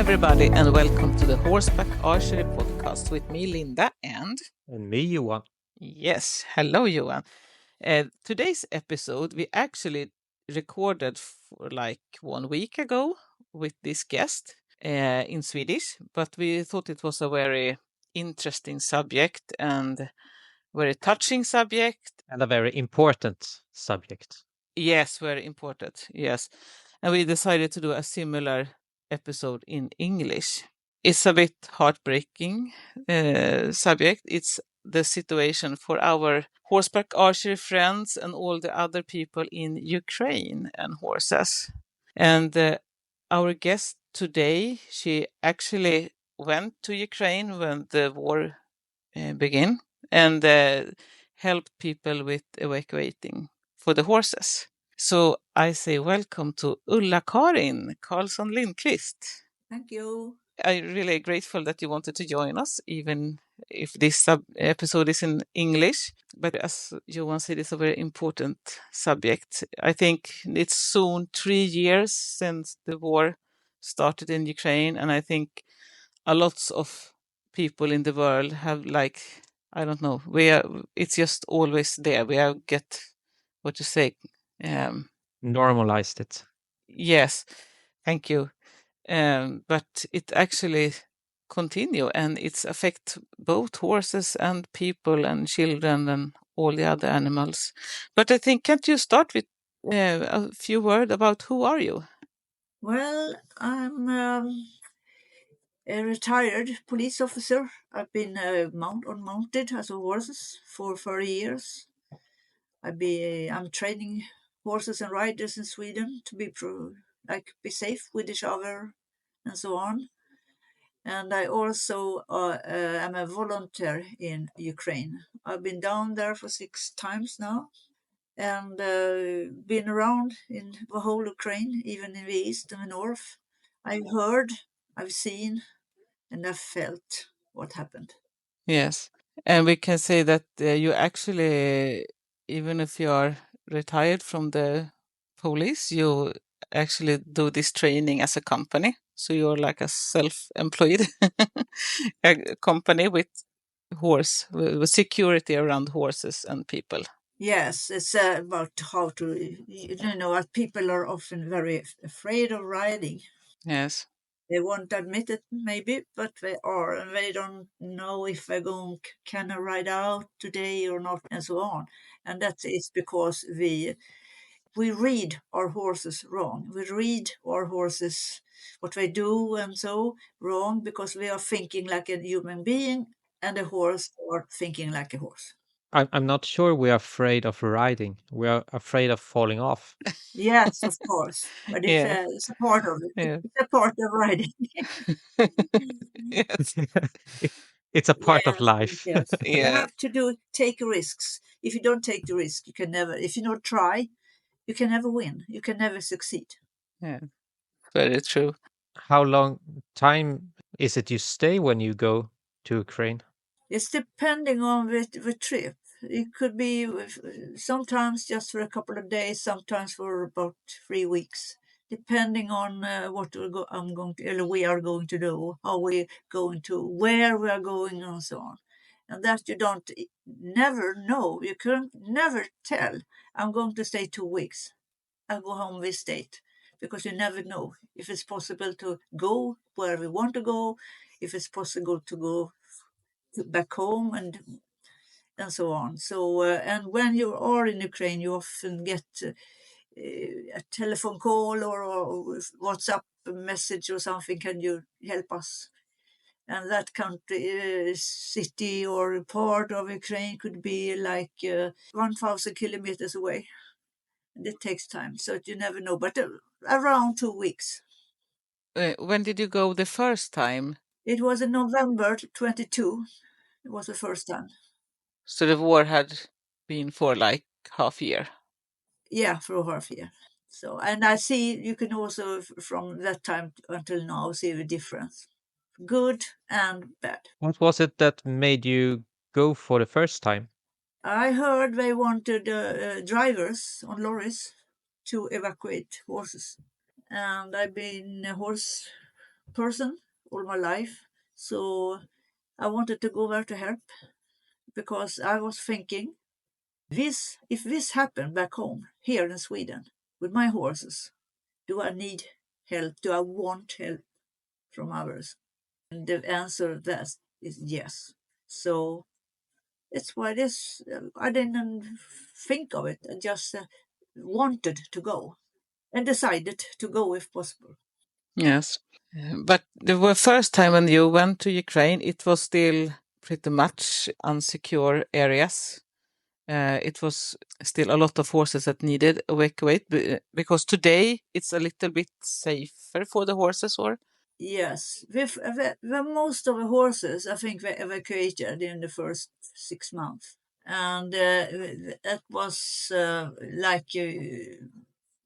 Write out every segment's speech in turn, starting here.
everybody, and welcome to the Horseback Archery Podcast with me, Linda, and me, Johan. yes, hello, Johan. Today's episode we actually recorded for like 1 week ago with this guest in Swedish, but we thought it was a very interesting subject and very touching subject. And a very important subject. Yes, very important. Yes. And we decided to do a similar episode in English. It's a bit heartbreaking subject. It's the situation for our horseback archery friends and all the other people in Ukraine and horses. And our guest today, she actually went to Ukraine when the war began and helped people with evacuating for the horses. So I say welcome to Ulla-Carin Carlsson-lindkvist. Thank you. I'm really grateful that you wanted to join us, even if this episode is in English. But as Johan said, it's a very important subject. I think it's soon 3 years since the war started in Ukraine, and I think a lot of people in the world have I don't know, it's just always there. We have what you say. Normalized it. Yes, thank you. But it actually continue and it's affect both horses and people and children and all the other animals. But I think, can't you start with a few words about who are you? Well, I'm a retired police officer. I've been mounted as a horses for 30 years. I'm training horses and riders in Sweden to be safe with each other and so on. And I also am a volunteer in Ukraine. I've been down there for 6 times now and been around in the whole Ukraine, even in the east and the north. I've heard, I've seen, and I've felt what happened. Yes. And we can say that you actually, even if you are retired from the police, you actually do this training as a company. So you're like a self-employed company with with security around horses and people. Yes, it's about how to, people are often very afraid of riding. Yes. They won't admit it, maybe, but they are, and they don't know if they're can I ride out today or not, and so on. And that is because we read our horses wrong. We read our horses, what they do and so wrong, because we are thinking like a human being and a horse are thinking like a horse. I'm not sure we are afraid of riding. We are afraid of falling off. Yes, of course. But Yeah. it's a part of it. Yeah. It's a part of riding. Yes. It's a part of Yes, life. yes. You Yeah. have to take risks. If you don't take the risk, you can never, if you don't try, you can never win. You can never succeed. Yeah. Very true. How long time is it you stay when you go to Ukraine? It's depending on the trip. It could be sometimes just for a couple of days, sometimes for about 3 weeks, depending on what we are going to do, how we're going to, where we are going, and so on. And that you don't never know. You can never tell. I'm going to stay 2 weeks. I'll go home this date, because you never know if it's possible to go where we want to go, if it's possible to go back home and so on. So and when you are in Ukraine, you often get a telephone call or WhatsApp message or something. Can you help us? And that country, city or part of Ukraine could be like 1,000 kilometers away. And it takes time, so you never know. But around 2 weeks. When did you go the first time? It was in November 22. It was the first time. So the war had been for like half year. Yeah, for a half year. So, and I see you can also from that time until now see the difference, good and bad. What was it that made you go for the first time? I heard they wanted drivers on lorries to evacuate horses, and I've been a horse person all my life. So I wanted to go there to help because I was thinking, if this happened back home here in Sweden with my horses, do I need help? Do I want help from others? And the answer to that is yes. So it's why this I didn't think of it. I just wanted to go and decided to go if possible. Yes. But the first time when you went to Ukraine, it was still pretty much unsecure areas. It was still a lot of horses that needed evacuate because today it's a little bit safer for the horses, or? Yes, the most of the horses I think were evacuated in the first 6 months, and that was like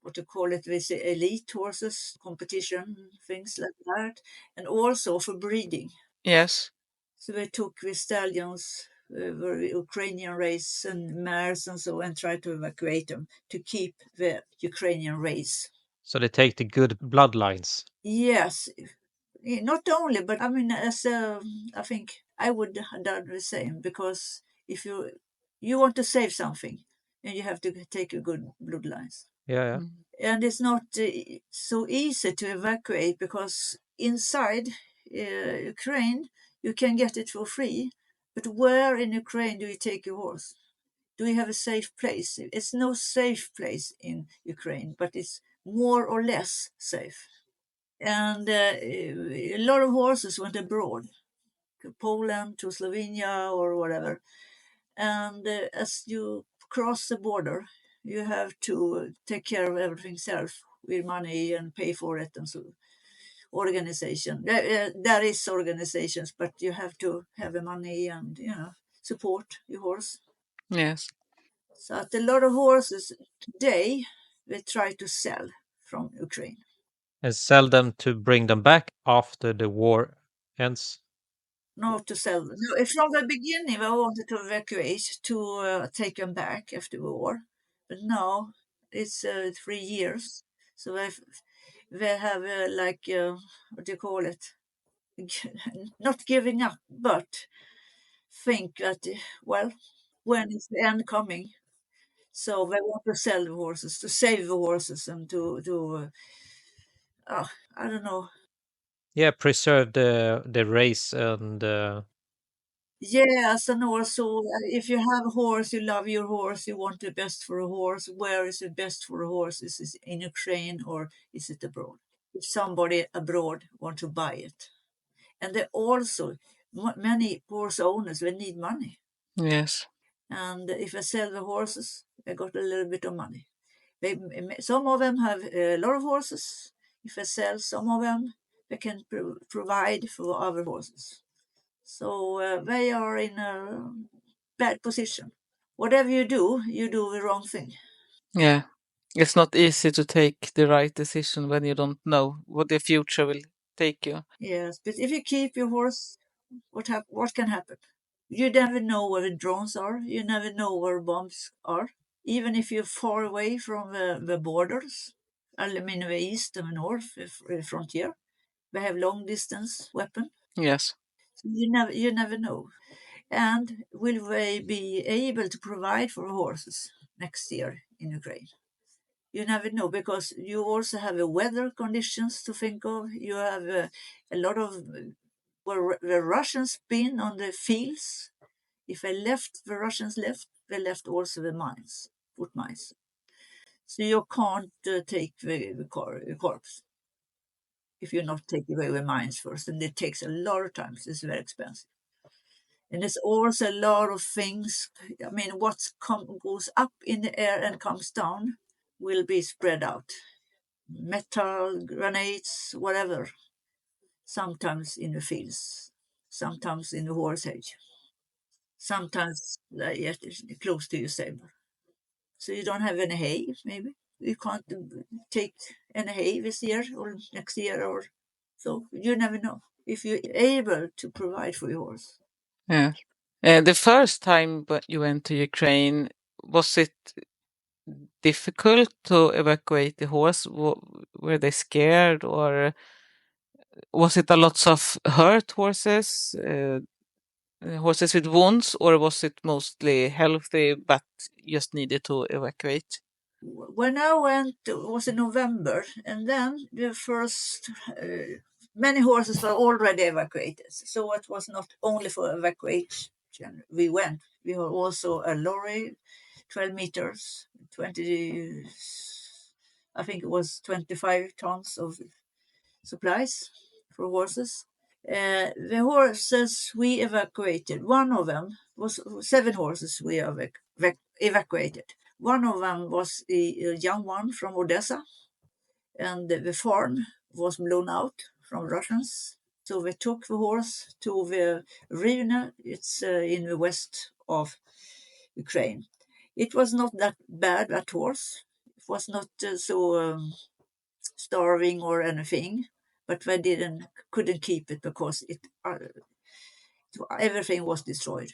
what you call it, with elite horses competition, things like that, and also for breeding. Yes. So they took the stallions, were Ukrainian race and mares and so, and tried to evacuate them to keep the Ukrainian race. So they take the good bloodlines. Yes, not only, but I mean, I think I would have done the same, because if you want to save something, and you have to take a good bloodlines. Yeah, yeah. Mm. And it's not so easy to evacuate, because inside Ukraine you can get it for free, but where in Ukraine do you take your horse? Do you have a safe place? It's no safe place in Ukraine, but it's more or less safe. And a lot of horses went abroad, to Poland, to Slovenia, or whatever. And as you cross the border, you have to take care of everything self with money and pay for it, and so organization. There is organizations, but you have to have the money and support your horse. Yes. So a lot of horses today they try to sell from Ukraine. And sell them to bring them back after the war ends. Not to sell them. No, from the beginning, I wanted to evacuate to take them back after the war, but now it's 3 years. So they have like what do you call it? Not giving up, but think that well, when is the end coming? So they want to sell the horses, to save the horses, and to I don't know. Yeah, preserve the race and Yes, and also if you have a horse, you love your horse, you want the best for a horse. Where is the best for a horse? Is it in Ukraine or is it abroad? If somebody abroad want to buy it, and they also many horse owners they need money, Yes. and if I sell the horses, I got a little bit of money. Some of them have a lot of horses. If I sell some of them, they can provide for other horses. So they are in a bad position. Whatever you do the wrong thing. Yeah. It's not easy to take the right decision when you don't know what the future will take you. Yes, but if you keep your horse, what can happen? You never know where the drones are. You never know where bombs are. Even if you're far away from the borders, I mean the east and the north frontier, they have long distance weapon. Yes. So you never know. And will they be able to provide for horses next year in Ukraine? You never know, because you also have the weather conditions to think of. You have a lot of where the Russians been on the fields. If the Russians left, they left also the mines, foot mines. So you can't take the corpse if you not take away the mines first, and it takes a lot of time. It's very expensive. And there's also a lot of things. I mean, what goes up in the air and comes down will be spread out. Metal, grenades, whatever. Sometimes in the fields, sometimes in the horse hedge, sometimes yet close to your stable. So you don't have any hay, maybe. You can't take any hay this year or next year, or so. You never know if you're able to provide for your horse. Yeah. The first time you went to Ukraine, was it difficult to evacuate the horse? Were they scared, or Was it a lots of hurt horses, horses with wounds, or was it mostly healthy but just needed to evacuate? When I went, it was in November, and then the first many horses were already evacuated. So it was not only for evacuation we went. We had also a lorry, 12 meters, 20, I think it was 25 tons of supplies for horses. The horses we evacuated, one of them was 7 horses we evacuated. One of them was a young one from Odessa, and the farm was blown out from Russians. So we took the horse to the Rivne, it's in the west of Ukraine. It was not that bad, that horse. It was not so starving or anything, but they couldn't keep it because everything was destroyed.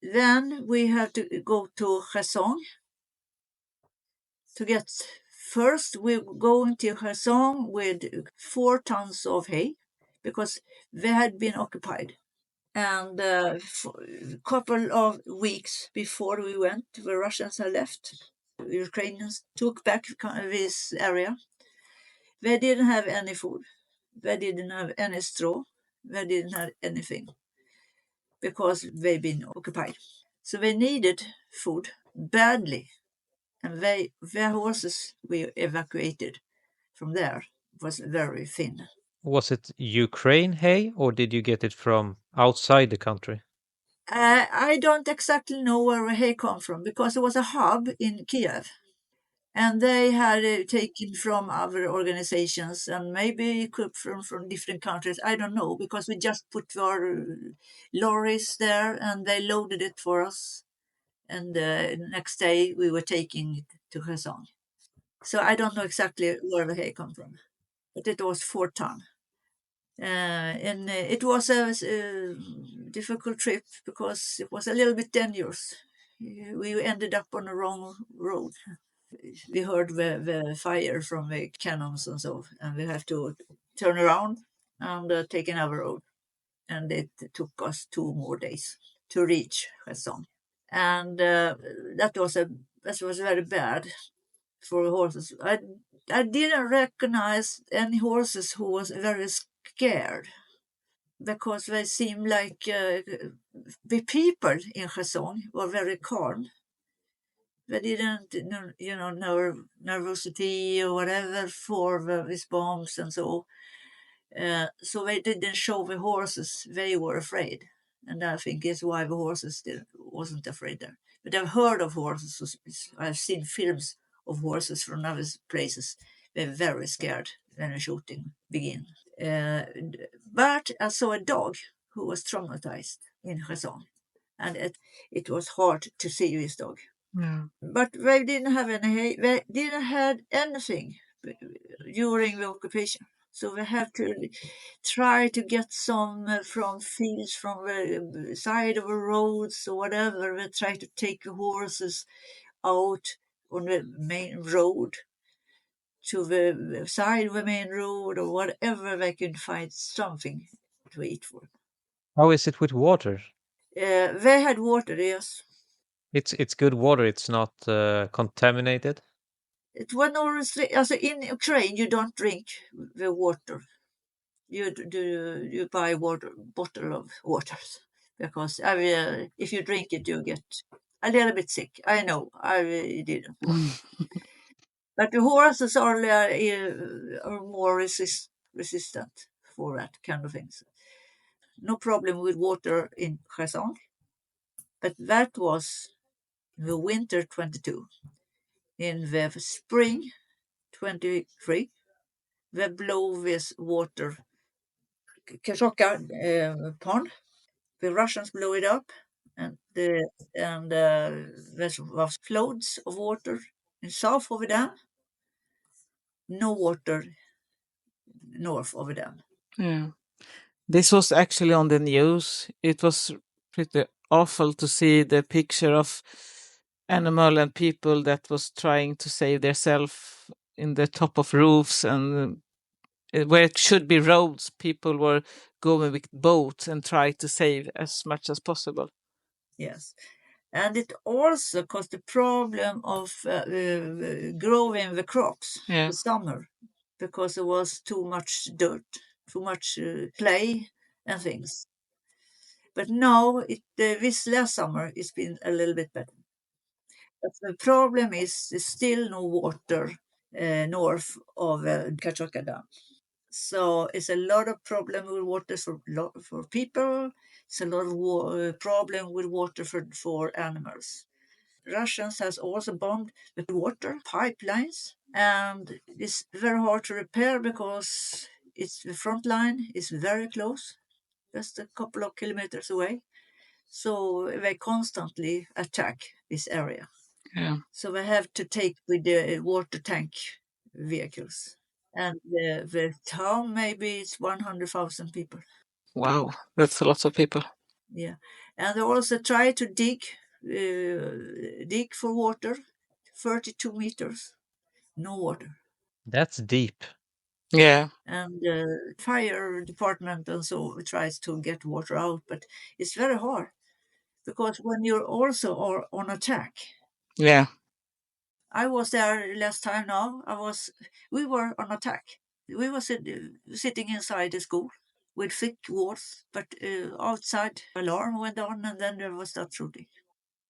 Then we had to go to Kherson to get. First, we're going to Kherson with 4 tons of hay because they had been occupied. And a couple of weeks before we went, the Russians had left. The Ukrainians took back this area. They didn't have any food. They didn't have any straw. They didn't have anything because they'd been occupied. So they needed food badly. And their horses we evacuated from there was very thin. Was it Ukraine hay, or did you get it from outside the country? I don't exactly know where the hay come from because it was a hub in Kiev. And they had taken from other organizations and maybe could from different countries. I don't know because we just put our lorries there and they loaded it for us. And next day we were taking it to Kherson. So I don't know exactly where the hay come from, but it was 4 ton. And it was a difficult trip because it was a little bit dangerous. We ended up on the wrong road. We heard the fire from the cannons and so, and we have to turn around and take another road. And it took us 2 more days to reach Kherson. And that was very bad for horses. I didn't recognize any horses who was very scared because they seemed like the people in Kherson were very calm. They didn't, no nervosity or whatever for these bombs and so. So they didn't show the horses they were afraid, and I think it's why the horses wasn't afraid there. But I've heard of horses. I've seen films of horses from other places. They're very scared when the shooting begins. But I saw a dog who was traumatized in Kherson, and it was hard to see this dog. Yeah. But they didn't have any. They didn't have anything during the occupation. So we have to try to get some from fields from the side of the roads or whatever. We try to take the horses out on the main road to the side of the main road or whatever they can find something to eat for. How is it with water? They had water, yes. It's good water. It's not contaminated. It was no also in Ukraine you don't drink the water. You buy bottle of water because if you drink it you get a little bit sick. I know I didn't want, but the horses are more resistant for that kind of things. No problem with water in Kherson, but that was in the winter 22. In the spring 23, they blow this water Kashoka pond. The Russians blew it up, and there was floods of water in south of the dam. No water north of the dam. Yeah. This was actually on the news. It was pretty awful to see the picture of animal and people that was trying to save themselves in the top of roofs, and where it should be roads, people were going with boats and try to save as much as possible. Yes. And it also caused the problem of growing the crops Yeah. the summer because there was too much dirt, too much clay and things. But now, this last summer, it's been a little bit better. But the problem is there's still no water north of Kachoka Dam. So it's a lot of problem with water for people. It's a lot of problem with water for animals. Russians has also bombed the water pipelines, and it's very hard to repair because the front line is very close, just a couple of kilometers away. So they constantly attack this area. Yeah. So they have to take with the water tank vehicles. And the town maybe it's 100,000 people. Wow, that's a lot of people. Yeah, and they also try to dig for water, 32 meters, no water. That's deep. Yeah. And fire department and so tries to get water out, but it's very hard because when you're also on attack. Yeah. I was there last time now. We were on attack. We were sitting inside the school with thick walls, but outside alarm went on and then there was that shooting.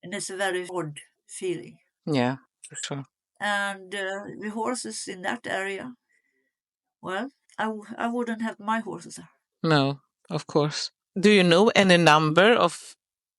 And it's a very odd feeling. Yeah, for sure. And the horses in that area, well, I wouldn't have my horses there. No, of course. Do you know any number of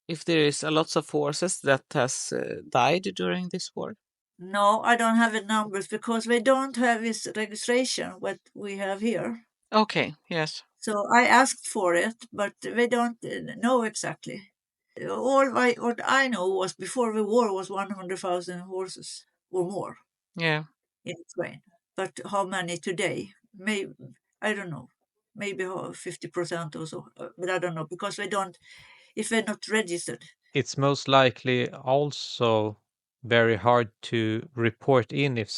if there is a lots of horses that has died during this war? No, I don't have the numbers because they don't have this registration what we have here. Okay, yes. So I asked for it, but they don't know exactly. What I know was before the war was 100,000 horses or more Yeah. in Ukraine. But how many today? Maybe I don't know. Maybe 50% or so. But I don't know because if they're not registered. It's most likely also very hard to report in if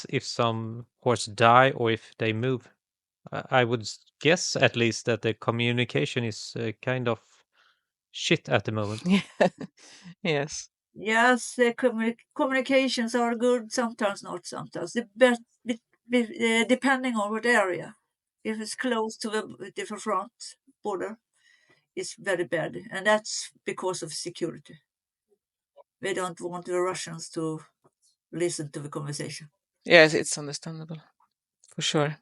if some horse die or if they move. I would guess at least that the communication is kind of shit at the moment. Yeah. Yes. Yes, the communications are good, sometimes not, sometimes. Depending on what area. If it's close to the front border, it's very bad. And that's because of security. They don't want the Russians to listen to the conversation. Yes, it's understandable. For sure.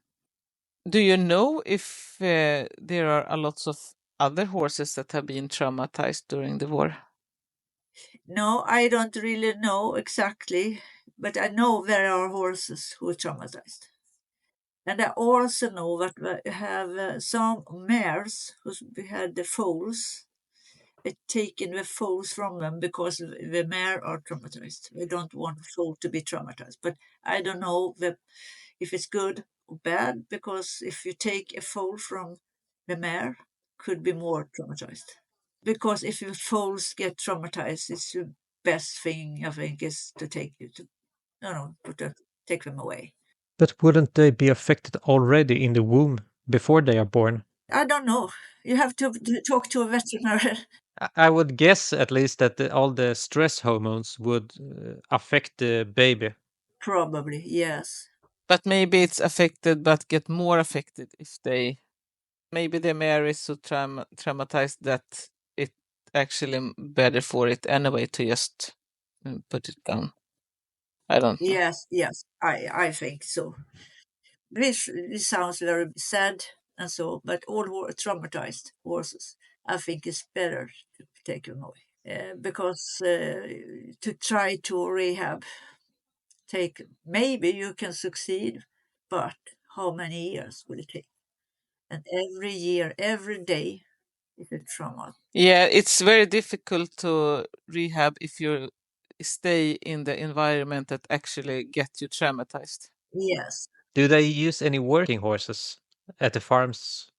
Do you know if there are a lots of other horses that have been traumatized during the war? No, I don't really know exactly, but I know there are horses who are traumatized. And I also know that we have some mares who had the foals, taken the foals from them because the mare are traumatized. They don't want the foal to be traumatized. But I don't know if it's good or bad because if you take a foal from the mare, could be more traumatized. Because if your foals get traumatized, it's the best thing I think is to take you to, take them away. But wouldn't they be affected already in the womb before they are born? I don't know. You have to talk to a veterinary. I would guess at least that all the stress hormones would affect the baby. Probably, yes. But maybe it's affected, but get more affected if they. Maybe the mare is so traumatized that it actually better for it anyway to just put it down. I don't know. Yes, I think so. This sounds very sad and so, but all traumatized horses, I think it's better to take them away. Because to try to rehab, maybe you can succeed, but how many years will it take? And every year, every day is a trauma. Yeah, it's very difficult to rehab if you stay in the environment that actually get you traumatized. Yes. Do they use any working horses at the farms?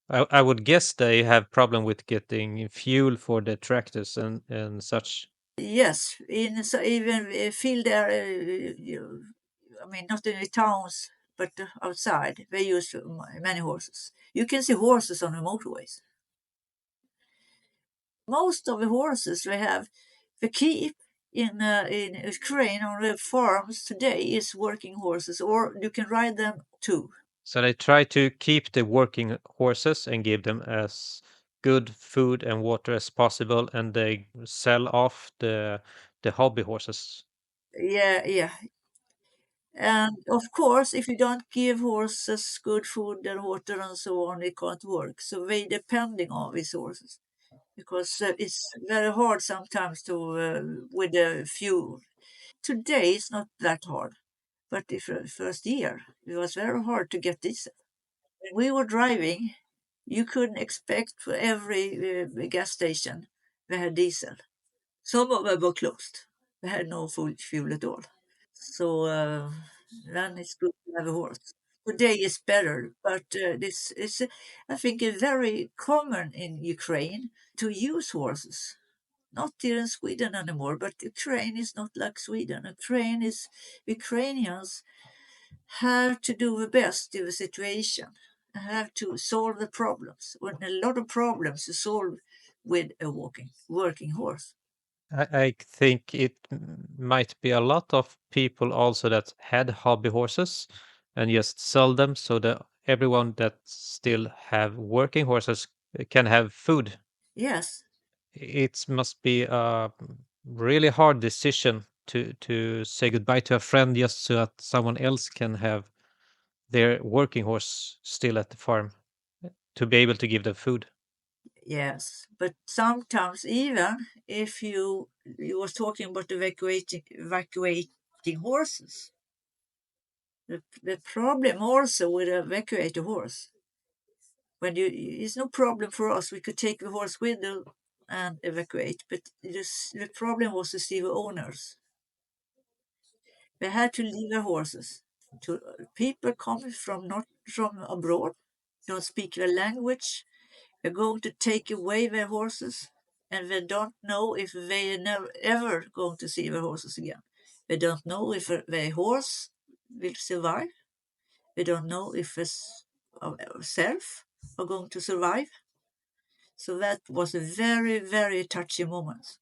I would guess they have problem with getting fuel for the tractors and such. Yes, even field area, I mean, not in the towns, but outside they use many horses. You can see horses on the motorways. Most of the horses they keep in Ukraine on the farms today is working horses, or you can ride them too. So they try to keep the working horses and give them as good food and water as possible, and they sell off the hobby horses. Yeah. And of course, if you don't give horses good food and water and so on, it can't work. So they depending on these horses because it's very hard sometimes to with the fuel. Today it's not that hard, but the first year it was very hard to get diesel. When we were driving, you couldn't expect for every gas station they had diesel. Some of them were closed. They had no fuel at all. So then it's good to have a horse. Today is better, but this is, I think, very common in Ukraine to use horses. Not here in Sweden anymore, but Ukraine is not like Sweden. Ukrainians have to do the best in the situation, have to solve the problems. When a lot of problems are solved with a working horse. I think it might be a lot of people also that had hobby horses and just sell them so that everyone that still have working horses can have food. Yes, It must be a really hard decision to say goodbye to a friend just so that someone else can have their working horse still at the farm to be able to give them food. yes, but sometimes even if you was talking about evacuating horses, the problem also with evacuate a horse when it's no problem for us. We could take the horse with us and evacuate, but the problem was to see the owners. They had to leave their horses to people coming from not from abroad, don't speak the language. They're going to take away their horses, and they don't know if they are never ever going to see their horses again. They don't know if their horse will survive. They don't know if his self are going to survive. So that was a very, very touchy moment.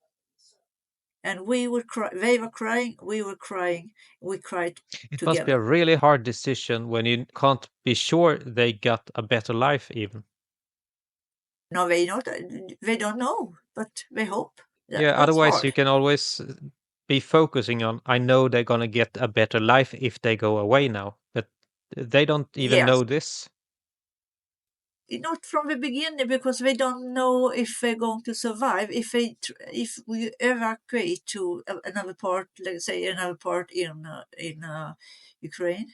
And we were they were crying, we were crying, we cried It must be together. a really hard decision when you can't be sure they got a better life even. No, they don't know, but they hope. Yeah, That's otherwise you hard. can always be focusing on, I know they're gonna get a better life if they go away now, but they don't even Yes, know this. not from the beginning because they don't know if they're going to survive. If we evacuate to another part, let's say another part in Ukraine,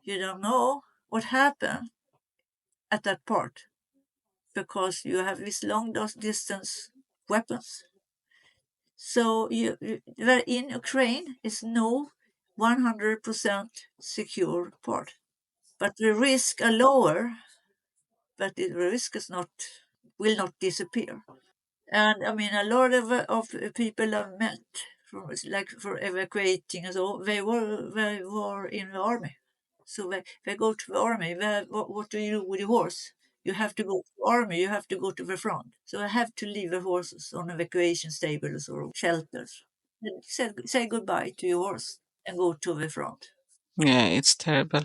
you don't know what happened at that part because you have these long distance weapons. So there in Ukraine is no 100% secure part, but the risk are lower, but the risk is not will not disappear. And I mean, a lot of people I've met from like for evacuating and so they were in the army. So they go to the army. What do you do with your horse? You have to go to the army. You have to go to the front. So I have to leave the horses on evacuation stables or shelters. And say goodbye to your horse and go to the front. Yeah, it's terrible.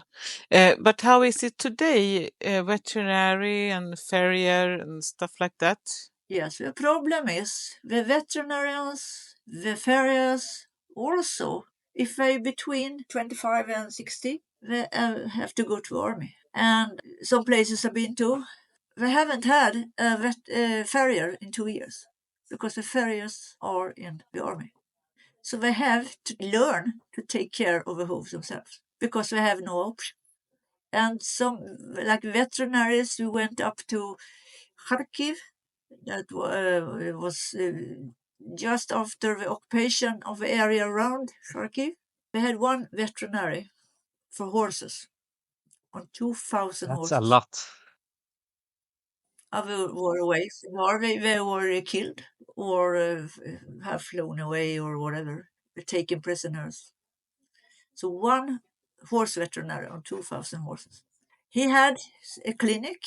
But how is it today? Veterinary and farrier and stuff like that? Yes, the problem is the veterinarians, the farriers, also, if they between 25 and 60, they have to go to army. And some places I've been to, they haven't had a farrier in 2 years because the farriers are in the army. So they have to learn to take care of the hooves themselves because they have no option. And some, like veterinaries who went up to Kharkiv, that was just after the occupation of the area around Kharkiv. They had one veterinary for horses on 2,000 That's a horses. lot. Other were away from Norway, they were killed or have flown away or whatever, taken prisoners. So one horse veterinary on 2,000 horses. He had a clinic,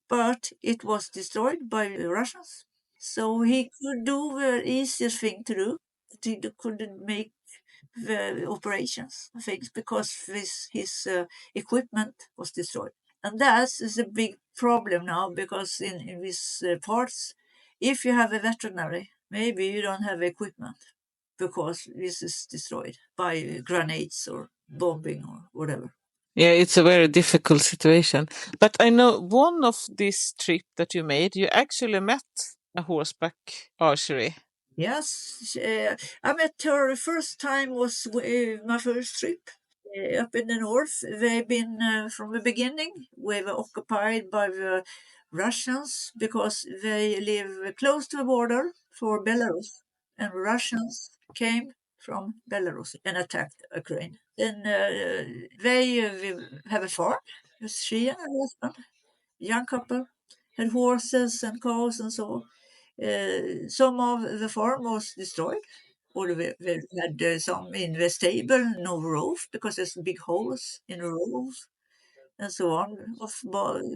but it was destroyed by the Russians. So he could do the easiest thing to do. He couldn't make the operations things because his equipment was destroyed. And that is a big problem now because in these parts, if you have a veterinary, maybe you don't have equipment because this is destroyed by grenades or bombing or whatever. Yeah, it's a very difficult situation. But I know one of this trip that you made, you actually met a horseback archery. Yes, I met her first time was my first trip up in the north. They've been from the beginning. We were occupied by the Russians because they live close to the border for Belarus, and Russians came from Belarus and attacked Ukraine. Then they have a farm. She and her husband, young couple, had horses and cows and so on. Some of the farm was destroyed, or we had some in the stable, no roof because there's big holes in the roof and so on of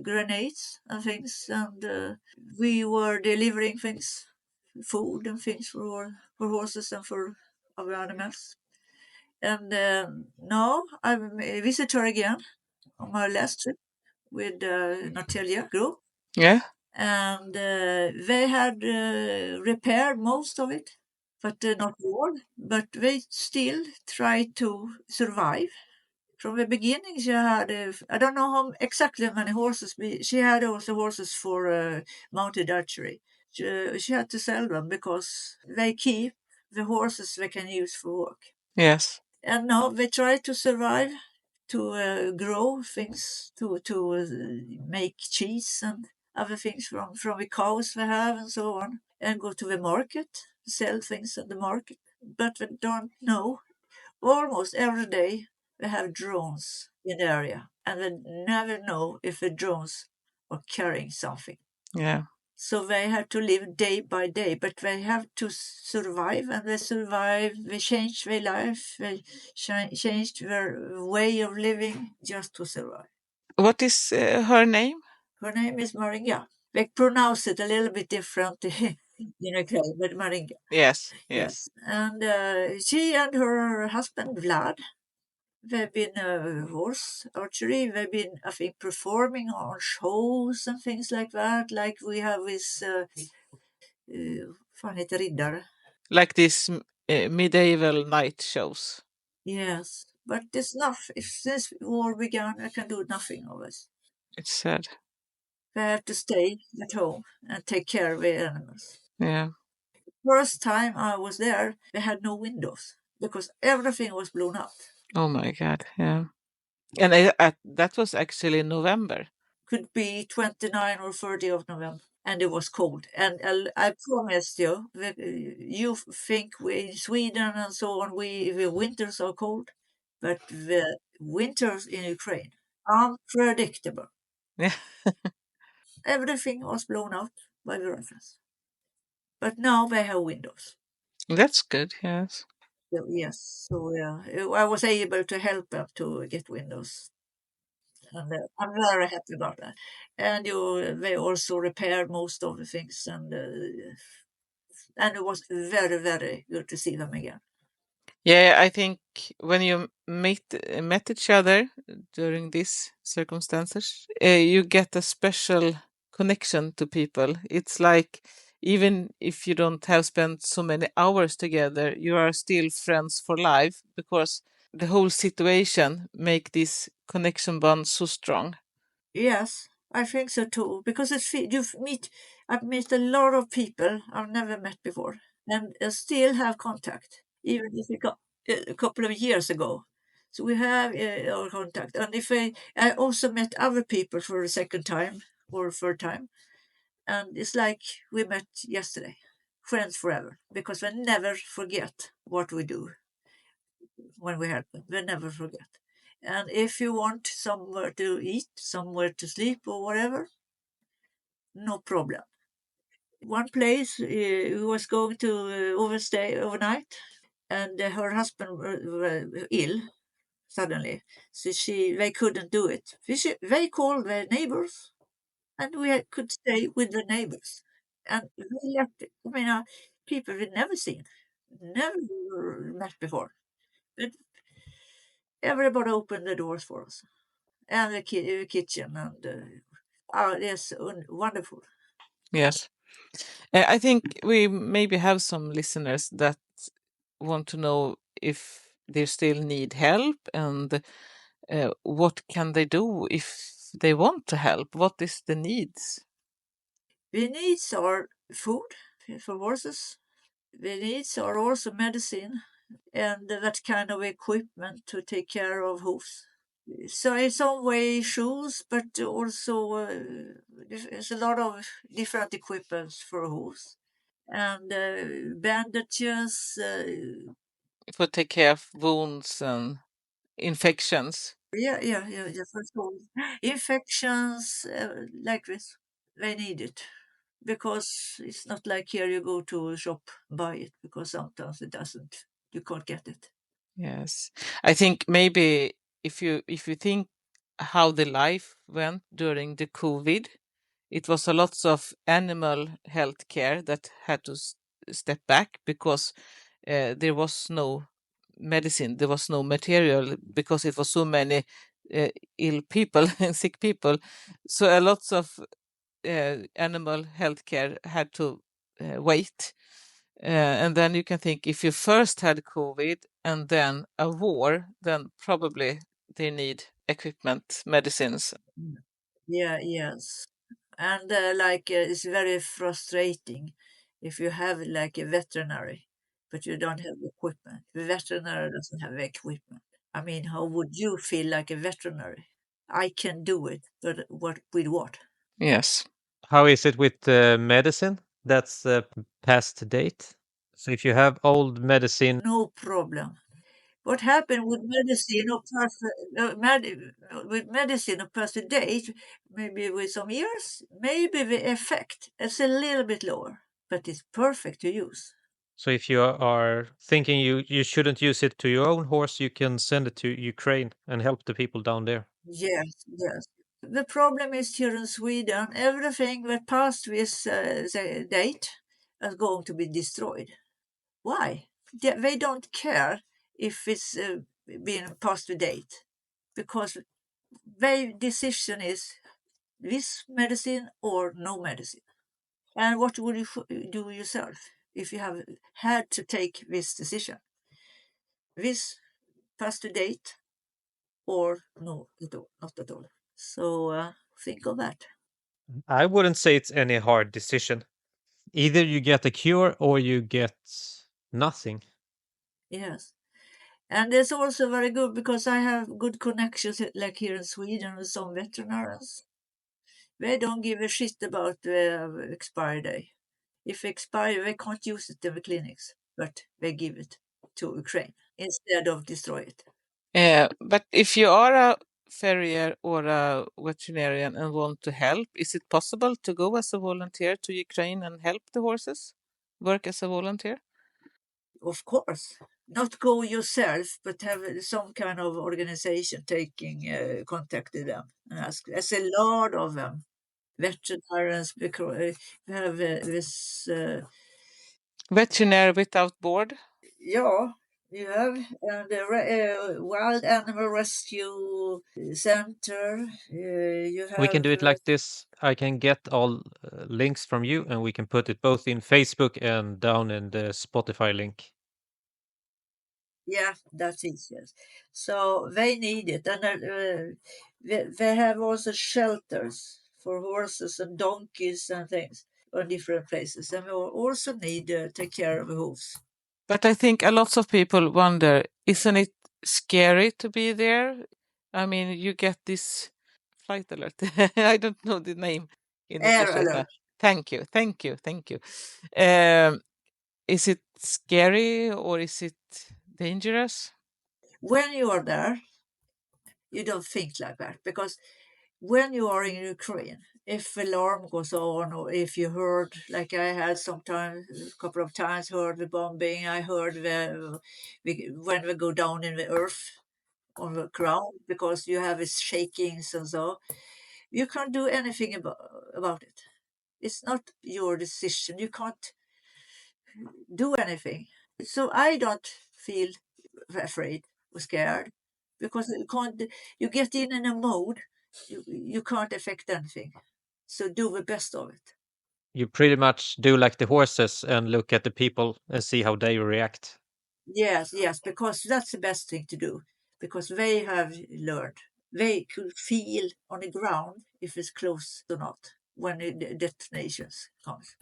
grenades and things. And we were delivering things, food and things for horses and for other animals. And now I visit her again on my last trip with Natalia group, Yeah. and they had repaired most of it, but not all. But they still try to survive. From the beginning, she had I don't know how exactly how many horses. She had also horses for mounted archery. She had to sell them because they keep the horses they can use for work. Yes. And now they try to survive, to grow things, to make cheese and other things from the cows they have and so on, and go to the market, sell things at the market. But we don't know. Almost every day we have drones in the area, and we never know if the drones are carrying something. Yeah. So they have to live day by day, but they have to survive, and they survive. They change their life. They change their way of living just to survive. What is her name? Her name is Maringa. They pronounce it a little bit different in Ukraine, but Maringa. Yes. Yes. Yes, and she and her husband Vlad. They've been horse archery. They've been, I think, performing on shows and things like that, like we have with fan heter riddare. Like these medieval night shows. Yes, but it's not. Since war began, I can do nothing of it. It's sad. They have to stay at home and take care of the animals. Yeah. First time I was there, they had no windows because everything was blown up. Oh my God. Yeah. And that was actually November. Could be 29 or 30 of November, and it was cold. And I promised you, you think we in Sweden and so on, the winters are cold, but the winters in Ukraine unpredictable. Yeah. Everything was blown out by the Russians, but now they have windows. That's good. Yes. So, yes, so I was able to help them to get windows. And I'm very happy about that. And they also repaired most of the things, and it was very, very good to see them again. Yeah, I think when you met each other during these circumstances, you get a special connection to people. It's like even if you don't have spent so many hours together, you are still friends for life because the whole situation make this connection bond so strong. Yes, I think so too. Because I've met a lot of people I've never met before, and still have contact, even if we got a couple of years ago. So we have our contact, and if I also met other people for a second time or third time, and it's like we met yesterday, friends forever, because we never forget what we do when we help them. We never forget. And if you want somewhere to eat, somewhere to sleep, or whatever, no problem. One place we was going to overstay overnight, and her husband were ill, suddenly. So they couldn't do it. They called their neighbors, and we could stay with the neighbors. And we left. I mean, people we'd never seen, never met before. But everybody opened the doors for us, and the kitchen, and yes, wonderful. Yes. I think we maybe have some listeners that want to know if they still need help and what can they do if they want to help? What is the needs? The needs are food for horses. The needs are also medicine and that kind of equipment to take care of hooves. So in some way shoes, but also there's a lot of different equipments for hooves and bandages. For take care of wounds and infections. Yeah, for sure. Infections like this, they need it because it's not like here you go to a shop buy it because sometimes it doesn't. You can't get it. Yes. I think maybe if you think how the life went during the COVID, it was a lots of animal health care that had to step back because there was no medicine, there was no material because it was so many uh, ill people and sick people. So a lots of animal health care had to wait. And then you can think if you first had COVID and then a war, then probably they need equipment, medicines. Yeah, yes. And it's very frustrating if you have like a veterinary, but you don't have equipment. The veterinary doesn't have equipment. I mean, how would you feel like a veterinary? I can do it, but what with what? Yes. How is it with medicine that's past date? So if you have old medicine, No problem. What happened with medicine of with medicine of past date, maybe with some years, maybe the effect is a little bit lower, but it's perfect to use. so if you are thinking you shouldn't use it to your own horse, you can send it to Ukraine and help the people down there. Yes. The problem is here in Sweden, everything that passed this the date is going to be destroyed. Why? They don't care if it's been past the date because their decision is this medicine or no medicine. And what would you do yourself if you have had to take this decision? This past the date or no at all, not at all. So think of that. I wouldn't say it's any hard decision. Either you get a cure or you get nothing. Yes. And it's also very good because I have good connections like here in Sweden with some veterinarians. They don't give a shit about the expiry day. If expire, they can't use it in the clinics, but they give it to Ukraine instead of destroy it. But if you are a farrier or a veterinarian and want to help, is it possible to go as a volunteer to Ukraine and help the horses? Work as a volunteer? Of course, not go yourself, but have some kind of organization taking contact with them and ask. There's a lot of them, veterinarians, because we have this. Veterinary without board? Yeah, you have and the wild animal rescue center. You We can have do it like this. I can get all links from you and we can put it both in Facebook and down in the Spotify link. yeah, that's it. Yes, so they need it, and they have also shelters for horses and donkeys and things on different places, and we also need to take care of the hooves. But I think a lot of people wonder, isn't it scary to be there? I mean, you get this flight alert. I don't know the name in Air English right now. alert. Thank you. Um, is it scary or is it dangerous? When you are there, you don't think like that because when you are in Ukraine, if alarm goes on or if you heard, like I had sometimes, a couple of times heard the bombing, I heard when we go down in the earth, on the ground because you have its shakings and so. You can't do anything about it. It's not your decision. You can't do anything. So I don't feel afraid or scared because you can't. You get in a mode. You can't affect anything. So do the best of it. You pretty much do like the horses and look at the people and see how they react. Yes, yes, because that's the best thing to do. Because they have learned. They could feel on the ground if it's close or not when the detonations comes.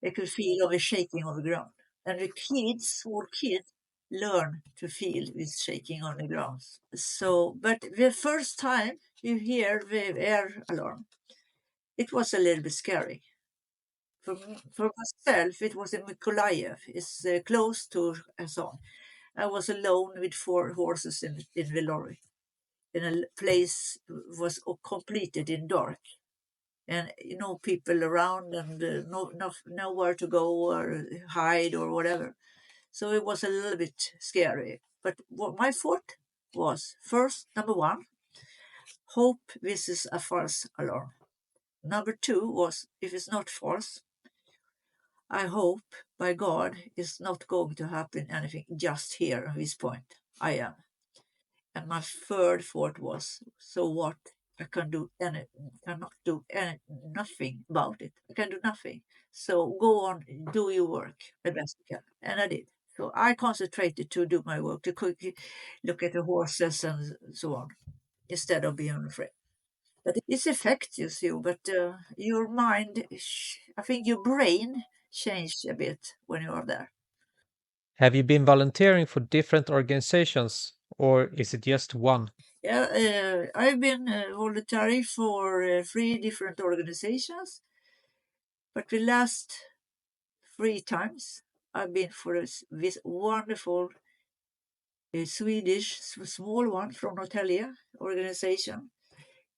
They could feel of a shaking of the ground. And the kids, small kids, learn to feel this shaking on the ground. So, but the first time you hear the air alarm, it was a little bit scary. For myself, it was in Mykolaiv. It's close to Kherson. I was alone with 4 horses in the lorry. In a place was completed in dark, and people around and nowhere to go or hide or whatever. So it was a little bit scary. But what my thought was first, number one, hope this is a false alarm. Number two was if it's not false, I hope by God it's not going to happen anything just here at this point. I am. And my third thought was, so what? I cannot do nothing about it. I can do nothing. So go on, do your work the best you can. And I did. So I concentrated to do my work, to quickly look at the horses and so on, instead of being afraid. But it's affects you, but your mind, I think your brain changed a bit when you are there. Have you been volunteering for different organizations or is it just one? Yeah, I've been voluntary for 3 different organizations, but the last 3 times I've been for this wonderful Swedish small one from Norrtälje organization.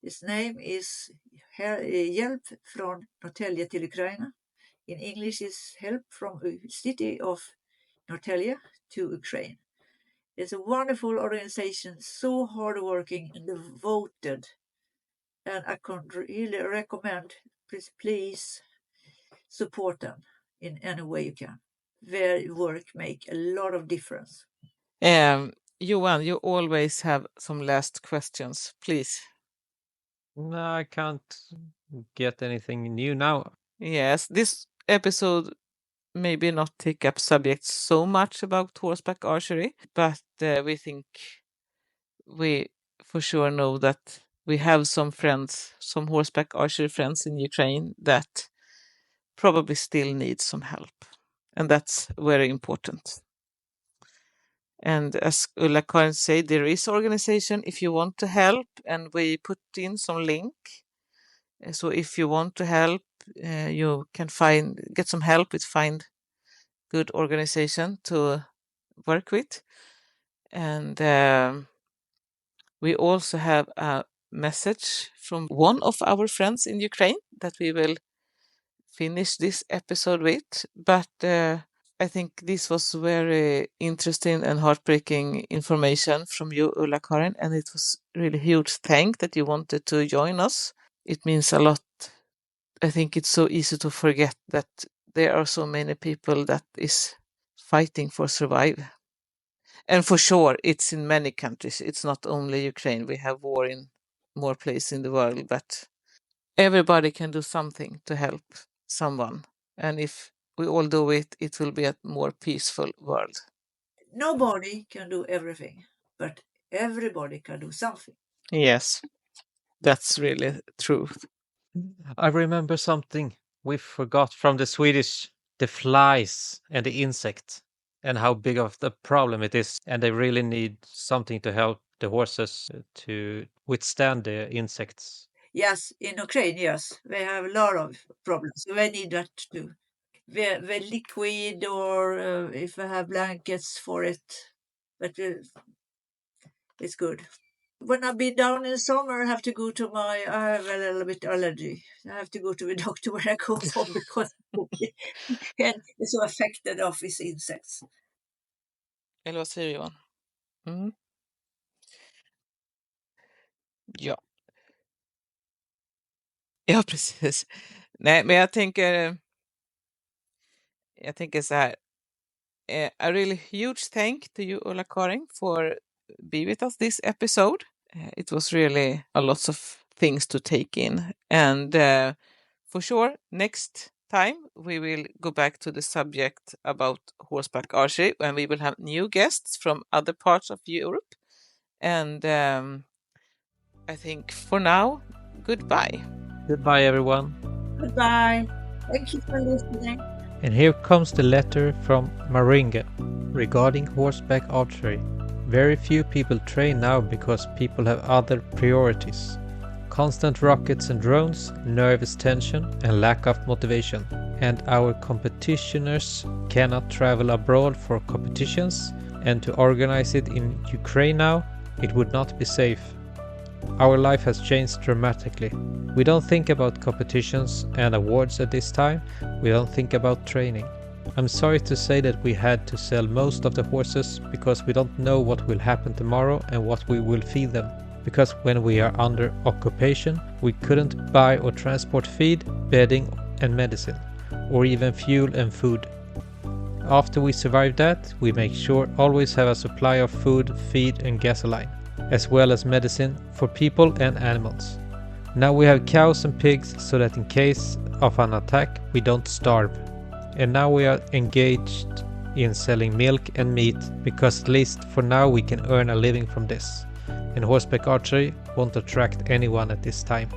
Its name is Hjälp från Norrtälje till Ukraina. In English, is Help from the city of Norrtälje to Ukraine. It's a wonderful organization, so hardworking and devoted, and I can really recommend. Please support them in any way you can. Their work make a lot of difference. Johan, you always have some last questions, please. No, I can't get anything new now. Yes, this episode maybe not take up subjects so much about horseback archery, but we think we for sure know that we have some friends, some horseback archery friends in Ukraine that probably still need some help. And that's very important. And as Ulla-Carin said, there is organization if you want to help, and we put in some link. So if you want to help, you can get some help with find good organization to work with. And we also have a message from one of our friends in Ukraine that we will finish this episode with. But I think this was very interesting and heartbreaking information from you, Ulla-Carin, and it was really huge thank that you wanted to join us. It means a lot. I think it's so easy to forget that there are so many people that is fighting for survive. And for sure, it's in many countries. It's not only Ukraine. We have war in more places in the world, but everybody can do something to help someone. And if we all do it, it will be a more peaceful world. Nobody can do everything, but everybody can do something. Yes, that's really true. I remember something we forgot from the Swedish, the flies and the insect and how big of the problem it is. And they really need something to help the horses to withstand the insects. Yes, in Ukraine, yes, they have a lot of problems. So they need that too. The liquid, or if they have blankets for it, but it's good. When I've been down in summer, I have to go to I have a little bit allergy. I have to go to the doctor where I go from because it's so affected of these insects. Eller vad säger Johan? Mm. Ja. Ja, precis. Nej, men jag tänker så här. A really huge thank to you, Ulla-Carin, for being with us this episode. It was really a lot of things to take in, and for sure, next time we will go back to the subject about horseback archery, when we will have new guests from other parts of Europe. And I think for now, goodbye. Goodbye, everyone. Goodbye. Thank you for listening. And here comes the letter from Maringa regarding horseback archery. Very few people train now because people have other priorities. Constant rockets and drones, nervous tension, and lack of motivation. And our competitioners cannot travel abroad for competitions, and to organize it in Ukraine now, it would not be safe. Our life has changed dramatically. We don't think about competitions and awards at this time. We don't think about training. I'm sorry to say that we had to sell most of the horses because we don't know what will happen tomorrow and what we will feed them. Because when we are under occupation, we couldn't buy or transport feed, bedding and medicine, or even fuel and food. After we survive that, we make sure always have a supply of food, feed and gasoline, as well as medicine for people and animals. Now we have cows and pigs so that in case of an attack we don't starve. And now we are engaged in selling milk and meat because at least for now we can earn a living from this. And horseback archery won't attract anyone at this time.